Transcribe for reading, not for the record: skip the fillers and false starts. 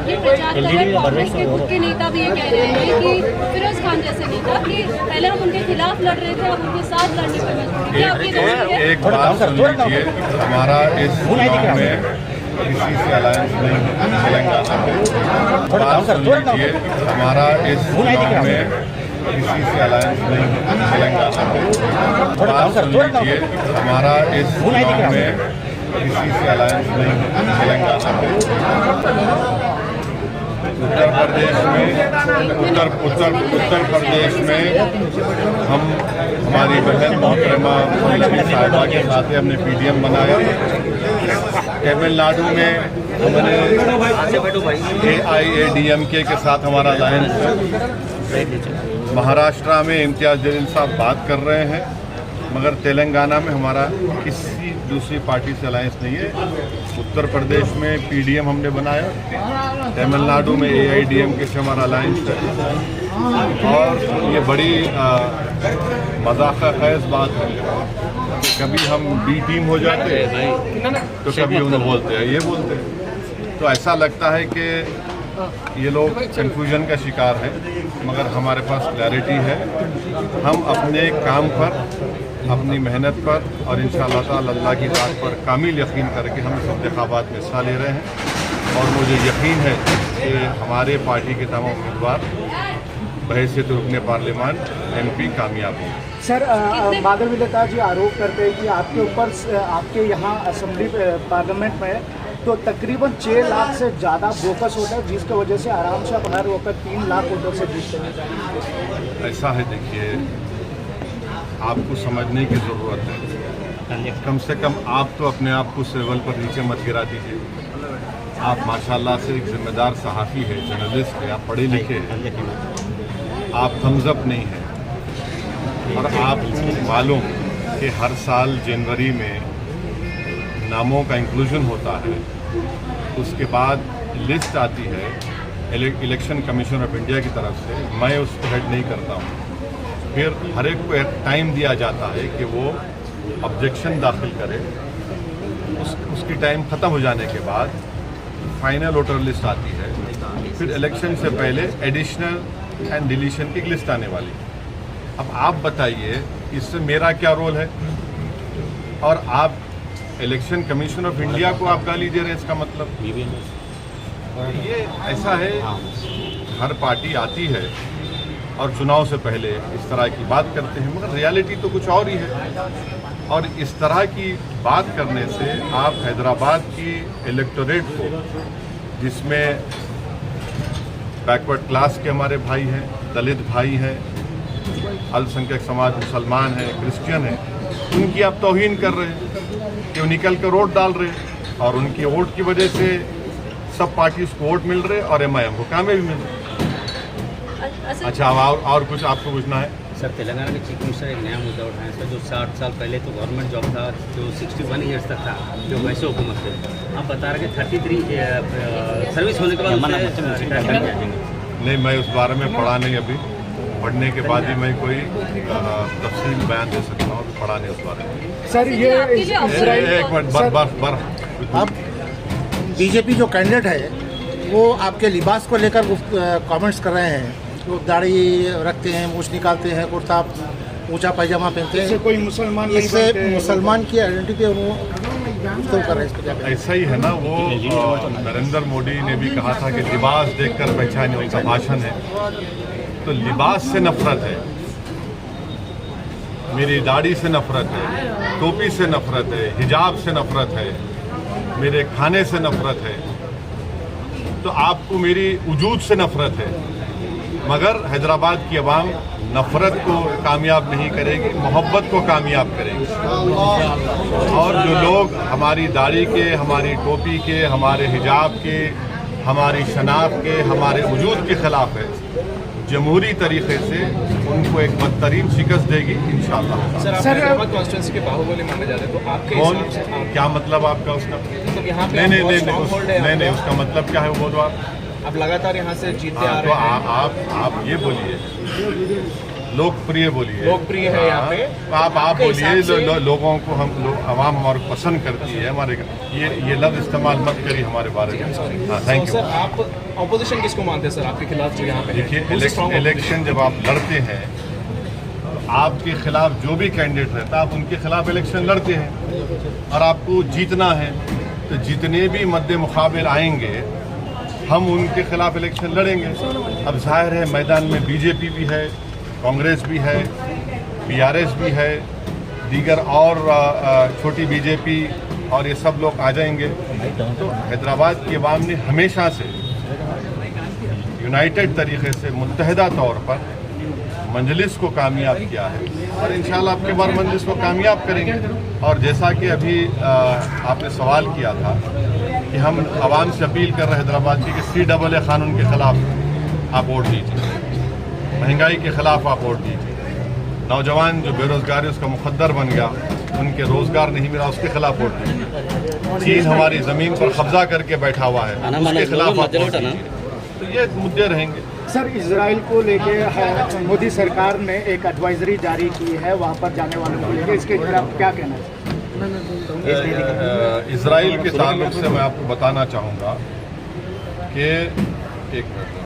ये प्रचार कर रहे हैं। कांग्रेस के खुद के नेता भी ये कह रहे हैं कि फिरोज खान जैसे नेता कि पहले हम उनके खिलाफ लड़ रहे थे, अब उनके साथ लड़ने पर मजबूर। क्या आपकी राय है? एक बात सुन लीजिए, हमारा इस चुनाव में किसी से अलायंस नहीं है तेलंगाना में। बात सुन लीजिए, हमारा इस चुनाव में किसी से अलायंस नहीं है तेलंगाना में। बात सुन लीजिए, हमारा इस चुनाव में किसी से अलायंस नहीं है तेलंगाना में। उत्तर प्रदेश में हम हमारी बहन मोहतरमा साहिबा के साथ हमने पीडीएम बनाया। तमिलनाडु में हमने AIADMK के साथ हमारा अलायंस है। महाराष्ट्र में इम्तियाज जलील साहब बात कर रहे हैं, मगर तेलंगाना में हमारा किसी दूसरी पार्टी से अलायंस नहीं है। उत्तर प्रदेश में पीडीएम हमने बनाया, तमिलनाडु में AIADMK से हमारा अलायंस है। और ये बड़ी मजाक खैज बात है कि कभी हम बी टीम हो जाते हैं तो कभी उन्हें बोलते हैं, ये बोलते हैं। तो ऐसा लगता है कि ये लोग कन्फ्यूजन का शिकार हैं, मगर हमारे पास क्लैरिटी है। हम अपने काम पर, अपनी मेहनत पर और इंशाअल्लाह ताला अल्लाह की बात पर कामिल यकीन करके हम इस इंतखाबात में हिस्सा ले रहे हैं। और मुझे यकीन है कि हमारे पार्टी के तमाम उम्मीदवार बहैसियत रुकने पार्लियामान MP कामयाब होंगे। सर, बादल विलेता जी आरोप करते हैं कि आपके ऊपर, आपके यहाँ असेंबली पार्लियामेंट में तो तकरीबन 6 लाख से ज़्यादा बोकस होता है, जिसकी वजह से आराम से आप हर वक्त 3 लाख वोटों से जीतते हैं। ऐसा है, देखिए, आपको समझने की ज़रूरत है। कम से कम आप तो अपने आप को लेवल पर नीचे मत गिरा दीजिए। आप माशाल्लाह से एक जिम्मेदार सहाफ़ी है, जर्नलिस्ट है, आप पढ़े लिखे हैं, आप थम्सअप नहीं हैं। और आपको मालूम कि हर साल जनवरी में नामों का इंक्लूजन होता है, उसके बाद लिस्ट आती है इलेक्शन कमीशन ऑफ इंडिया की तरफ से, मैं उसको हेड नहीं करता हूँ। फिर हर एक को एक टाइम दिया जाता है कि वो ऑब्जेक्शन दाखिल करे। उसकी टाइम ख़त्म हो जाने के बाद फाइनल वोटर लिस्ट आती है। फिर इलेक्शन से पहले एडिशनल एंड डिलीशन की लिस्ट आने वाली। अब आप बताइए, इससे मेरा क्या रोल है? और आप इलेक्शन कमीशन ऑफ इंडिया को आप गाली दे रहे हैं, इसका मतलब ये ऐसा है। हर पार्टी आती है और चुनाव से पहले इस तरह की बात करते हैं, मगर रियलिटी तो कुछ और ही है। और इस तरह की बात करने से आप हैदराबाद की इलेक्टोरेट को, जिसमें बैकवर्ड क्लास के हमारे भाई हैं, दलित भाई हैं, अल्पसंख्यक समाज, मुसलमान हैं, क्रिश्चियन हैं, उनकी आप तौहीन कर रहे हैं कि वो निकल कर वोट डाल रहे हैं। और उनकी वोट की वजह से सब पार्टीज को वोट मिल रहे और MIM को कामें भी मिल रहे। अच्छा, और कुछ आपको पूछना है? सर, तेलंगाना के चीफ मिनिस्टर एक नया मुद्दा उठाए सर, जो 60 साल पहले तो गवर्नमेंट जॉब था, जो 61 ईयर्स तक था, जो वैसे हुकूमत थे। आप बता रहे कि 33 सर्विस होने के बाद नहीं, मैं उस बारे में पढ़ा नहीं। अभी पढ़ने के बाद ही मैं कोई तफसील बयान दे सकता हूँ, पढ़ा नहीं उस बारे में। सर, ये एक मिनट, आप बीजेपी जो कैंडिडेट है वो आपके लिबास को लेकर कमेंट्स कर रहे हैं। वो दाढ़ी रखते हैं, मूछ निकालते हैं, कुर्ता ऊंचा पैजामा पहनते हैं, कोई मुसलमान, इससे मुसलमान की आइडेंटिटी तो कर रहे हैं। ऐसा ही है ना, वो नरेंद्र मोदी ने भी कहा था कि लिबास देखकर पहचाने, उनका भाषण है। तो लिबास से नफरत है, मेरी दाढ़ी से नफरत है, टोपी से नफरत है, हिजाब से नफरत है, मेरे खाने से नफरत है, तो आपको मेरी वजूद से नफरत है। मगर हैदराबाद की आवाम नफरत को कामयाब नहीं करेगी, मोहब्बत को कामयाब करेगी। और जो लोग हमारी दाढ़ी के, हमारी टोपी के, हमारे हिजाब के, हमारी शनाख्त के, हमारे वजूद के खिलाफ है, जमहूरी तरीके से उनको एक बदतरीन शिकस्त देगी इंशाअल्लाह। सर, हैदराबाद कॉन्स्टिट्यूंसी के बाहुबली माने जाते हैं, तो आपके हिसाब से क्या मतलब आपका उसका? मतलब यहाँ पे नहीं, उसका मतलब क्या है वो तो आप लगातार यहाँ से जीतते आ रहे हैं। तो आप ये बोलिए लोकप्रिय बोलिए। लोकप्रिय है यहाँ पे। आप आपके बोलिए। हिसाब से- लोगों को आवाम हमारे पसंद करती है। हमारे ये लफ्ज़ इस्तेमाल मत करिए हमारे बारे में। हाँ, थैंक तो यू। सर आप ऑपोजिशन किसको मानते हैं सर आपके खिलाफ जो यहाँ पे है? देखिए, Who's the strong इलेक्शन जब आप लड़ते हैं, आपके खिलाफ जो भी कैंडिडेट रहता है आप उनके खिलाफ इलेक्शन लड़ते हैं और आपको जीतना है, तो जितने भी मद्दे मुकाबिल आएंगे हम उनके खिलाफ इलेक्शन लड़ेंगे। अब जाहिर है मैदान में बीजेपी भी है, कांग्रेस भी है, बीआरएस भी है, दीगर और छोटी बीजेपी और ये सब लोग आ जाएंगे। तो हैदराबाद की आवाम ने हमेशा से यूनाइटेड तरीके से मुत्तहदा तौर पर मंजलिस को कामयाब किया है और इंशाल्लाह अब की बार मंजलिस को कामयाब करेंगे। और जैसा कि अभी आपने सवाल किया था कि हम आवाम से अपील कर रहे हैं हैदराबाद की कि CAA कानून के खिलाफ आप वोट दीजिए, महंगाई के खिलाफ आप वोट दीजिए, नौजवान जो बेरोजगारी उसका मुकद्दर बन गया, उनके रोजगार नहीं मिला, उसके खिलाफ वोट दीजिए। चीन हमारी ज़मीन पर कब्जा करके बैठा हुआ है, उसके खिलाफ आप वोट दीजिए। तो ये मुद्दे रहेंगे। सर, इजराइल को लेके मोदी सरकार ने एक एडवाइजरी जारी की है वहाँ पर जाने वालों को लेकर, इसके खिलाफ क्या कहना है? इजराइल के ताल्लुक से मैं आपको बताना चाहूँगा कि एक